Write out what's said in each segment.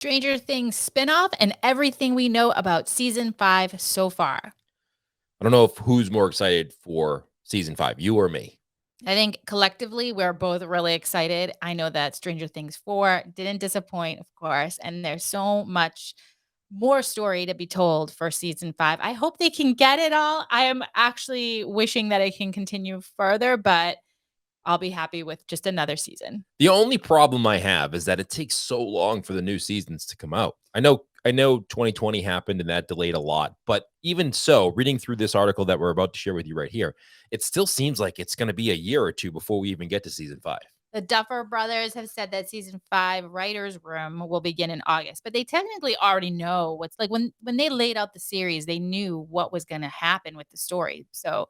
Stranger Things spinoff and everything we know about season 5 so far. I don't know who's more excited for season 5, you or me. I think collectively we're both really excited. I know that Stranger Things 4 didn't disappoint, of course, and there's so much more story to be told for season 5. I hope they can get it all. I am actually wishing that it can continue further, but I'll be happy with just another season. The only problem I have is that it takes so long for the new seasons to come out. I know 2020 happened and that delayed a lot, but even so, reading through this article that we're about to share with you right here, it still seems like it's going to be a year or two before we even get to season 5. The Duffer Brothers have said that season 5 writers' room will begin in August, but they technically already know what's like when they laid out the series, they knew what was going to happen with the story. So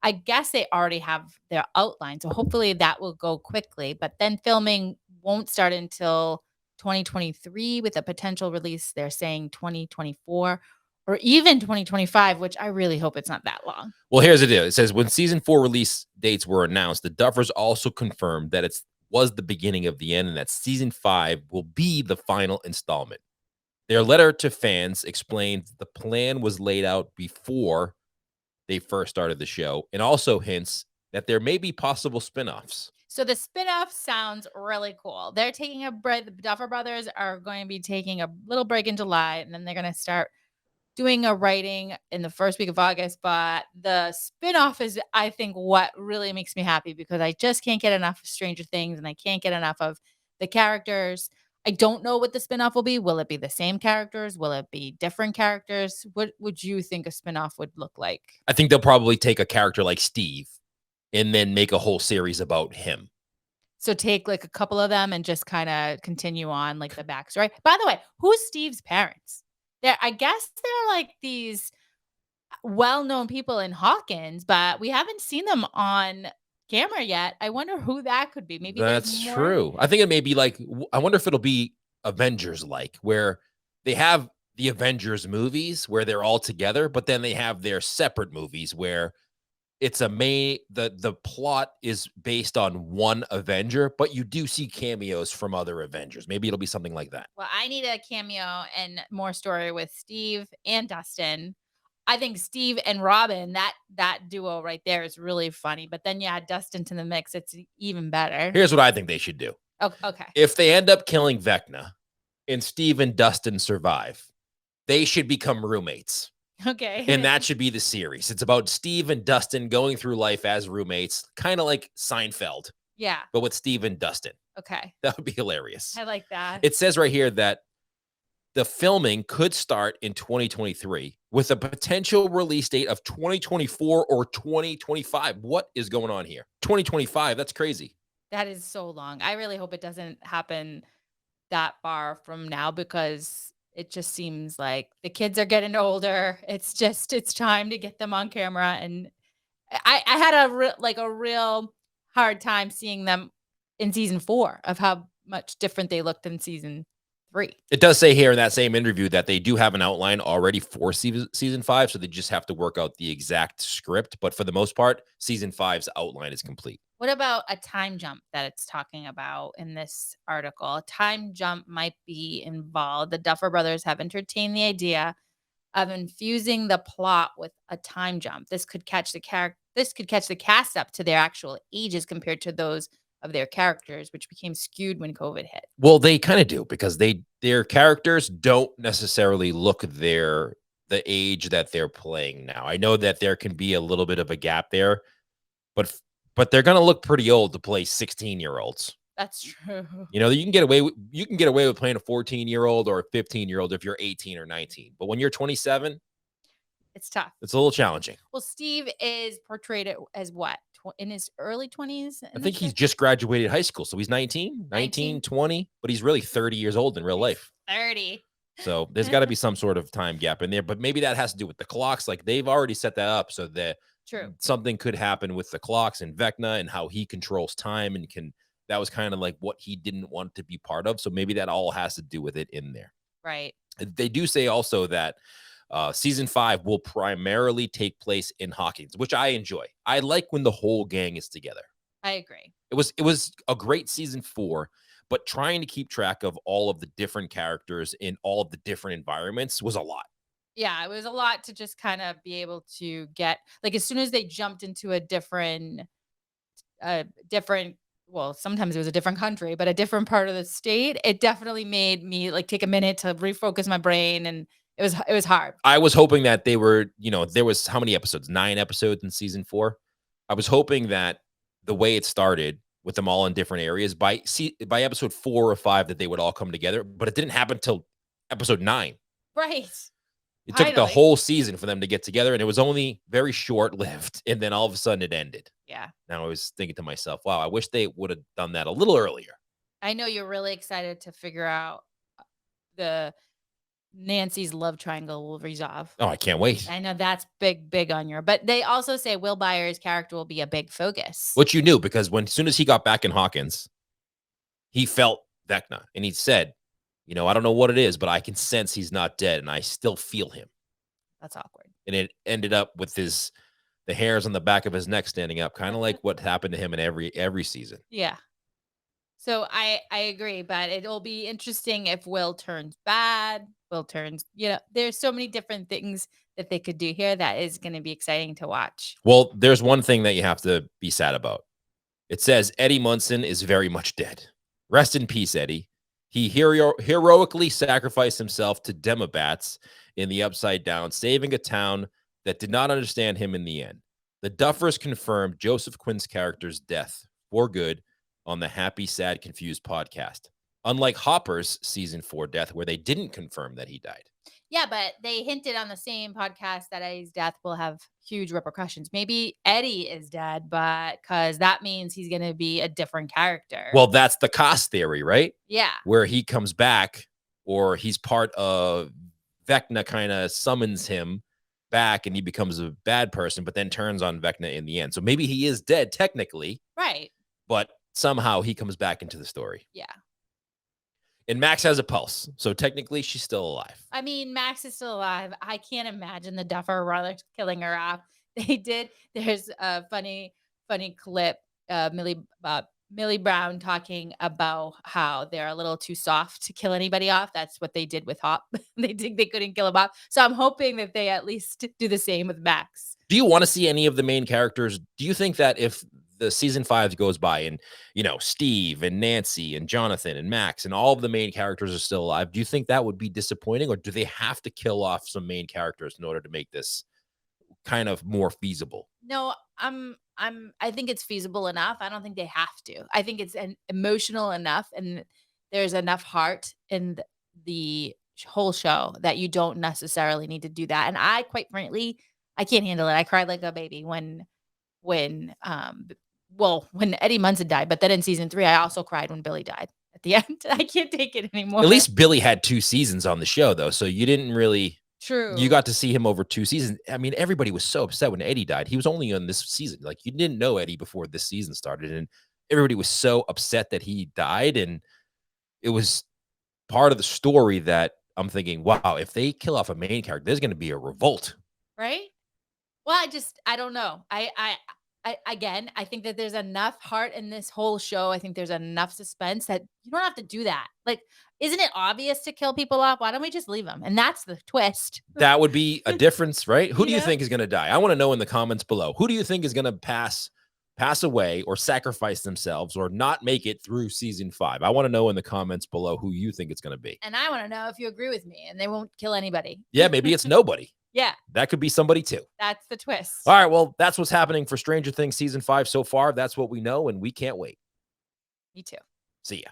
I guess they already have their outline. So hopefully that will go quickly, but then filming won't start until 2023 with a potential release. They're saying 2024 or even 2025, which I really hope it's not that long. Well, here's the deal. It says when season 4 release dates were announced, the Duffers also confirmed that it was the beginning of the end and that season 5 will be the final installment. Their letter to fans explained the plan was laid out before they first started the show and also hints that there may be possible spin-offs. So the spinoff sounds really cool. They're taking a break. The Duffer Brothers are going to be taking a little break in July, and then they're going to start doing a writing in the first week of August. But the spinoff is, I think, what really makes me happy because I just can't get enough of Stranger Things, and I can't get enough of the characters. I don't know what the spinoff will be. Will it be the same characters? Will it be different characters? What would you think a spinoff would look like? I think they'll probably take a character like Steve and then make a whole series about him. So take like a couple of them and just kind of continue on like the backstory. By the way, who's Steve's parents? I guess they're like these well-known people in Hawkins, but we haven't seen them on camera yet. I wonder who that could be. Maybe there's That's more. true. I think it may be like, I wonder if it'll be Avengers like, where they have the Avengers movies where they're all together, but then they have their separate movies where it's the plot is based on one Avenger, but you do see cameos from other Avengers. Maybe it'll be something like that. Well, I need a cameo and more story with Steve and Dustin. I think Steve and Robin, that duo right there is really funny. But then you add Dustin to the mix, it's even better. Here's what I think they should do. Okay. If they end up killing Vecna and Steve and Dustin survive, they should become roommates. Okay. And that should be the series. It's about Steve and Dustin going through life as roommates, kind of like Seinfeld, Yeah. but with Steve and Dustin. Okay. That would be hilarious. I like that. It says right here that the filming could start in 2023 with a potential release date of 2024 or 2025. What is going on here? 2025, that's crazy. That is so long. I really hope it doesn't happen that far from now because it just seems like the kids are getting older. It's time to get them on camera. And I had a real hard time seeing them in season 4 of how much different they looked in season 3. It does say here in that same interview that they do have an outline already for season 5, so they just have to work out the exact script. But for the most part, season 5's outline is complete. What about a time jump that it's talking about in this article? A time jump might be involved. The Duffer Brothers have entertained the idea of infusing the plot with a time jump. This could catch the cast up to their actual ages compared to those of their characters, which became skewed when COVID hit. Well, they kind of do because their characters don't necessarily look the age that they're playing now. I know that there can be a little bit of a gap there, but they're going to look pretty old to play 16-year-olds. That's true. You know, you can get away with playing a 14-year-old or a 15-year-old if you're 18 or 19. But when you're 27, it's tough. It's a little challenging. Well, Steve is portrayed as what? In his early 20s? I think he's just graduated high school. So he's 19, 20, but he's really 30 years old in real life. 30. So there's got to be some sort of time gap in there, but maybe that has to do with the clocks. Like they've already set that up so that something could happen with the clocks and Vecna and how he controls time and that was kind of like what he didn't want to be part of. So maybe that all has to do with it in there. Right. They do say also that season 5 will primarily take place in Hawkins, which I enjoy. I like when the whole gang is together. I agree. It was a great season 4, but trying to keep track of all of the different characters in all of the different environments was a lot. Yeah, it was a lot to just kind of be able to get like as soon as they jumped into a different well, sometimes it was a different country, but a different part of the state, it definitely made me like take a minute to refocus my brain and it was hard. I was hoping that they were, there was how many episodes? 9 episodes in season 4. I was hoping that the way it started with them all in different areas by episode 4 or 5 that they would all come together, but it didn't happen till episode 9. Right. It took the Finally. whole season for them to get together, and it was only very short-lived, and then all of a sudden it ended. Yeah. Now I was thinking to myself, wow, I wish they would have done that a little earlier. I know you're really excited to figure out the Nancy's love triangle will resolve. Oh, I can't wait. I know that's big, big on your but they also say Will Byers' character will be a big focus. Which you knew because as soon as he got back in Hawkins, he felt Vecna, and he said, I don't know what it is, but I can sense he's not dead, and I still feel him. That's awkward. And it ended up with the hairs on the back of his neck standing up, kind of like what happened to him in every season. Yeah. So I agree, but it'll be interesting if Will turns bad, Will turns, there's so many different things that they could do here that is going to be exciting to watch. Well, there's one thing that you have to be sad about. It says Eddie Munson is very much dead. Rest in peace, Eddie. He heroically sacrificed himself to Demobats in the Upside Down, saving a town that did not understand him in the end. The Duffers confirmed Joseph Quinn's character's death for good on the Happy, Sad, Confused podcast. Unlike Hopper's season 4 death, where they didn't confirm that he died. Yeah, but they hinted on the same podcast that Eddie's death will have huge repercussions. Maybe Eddie is dead, but because that means he's going to be a different character. Well, that's the Cos theory, right? Yeah. Where he comes back or he's part of Vecna kind of summons him back and he becomes a bad person, but then turns on Vecna in the end. So maybe he is dead technically. Right. But somehow he comes back into the story. Yeah. And Max has a pulse. So technically she's still alive. I mean, Max is still alive. I can't imagine the Duffer Brothers killing her off. They did. There's a funny clip. Millie Brown talking about how they're a little too soft to kill anybody off. That's what they did with Hop. They think they couldn't kill him off. So I'm hoping that they at least do the same with Max. Do you want to see any of the main characters? Do you think that if the season 5 goes by and, Steve and Nancy and Jonathan and Max and all of the main characters are still alive, do you think that would be disappointing, or do they have to kill off some main characters in order to make this kind of more feasible? No, I think it's feasible enough. I don't think they have to. I think it's emotional enough and there's enough heart in the whole show that you don't necessarily need to do that. And I quite frankly, I can't handle it. I cried like a baby when Eddie Munson died, but then in season 3 I also cried when Billy died at the end. I can't take it anymore. At least Billy had 2 seasons on the show though, so you didn't really True. You got to see him over 2 seasons. I mean, everybody was so upset when Eddie died. He was only on this season. Like, you didn't know Eddie before this season started, and everybody was so upset that he died, and it was part of the story that I'm thinking, wow, if they kill off a main character, there's going to be a revolt. Right? Well, I don't know. Again, I think that there's enough heart in this whole show. I think there's enough suspense that you don't have to do that. Like, isn't it obvious to kill people off? Why don't we just leave them? And that's the twist. That would be a difference, right? Who do you Yeah. think is going to die? I want to know in the comments below. Who do you think is going to pass away or sacrifice themselves or not make it through season 5? I want to know in the comments below who you think it's going to be. And I want to know if you agree with me and they won't kill anybody. Yeah, maybe it's nobody. Yeah, That could be somebody too. that's the twist. All right, well, that's what's happening for Stranger Things season 5 so far. That's what we know, and we can't wait. Me too. See ya.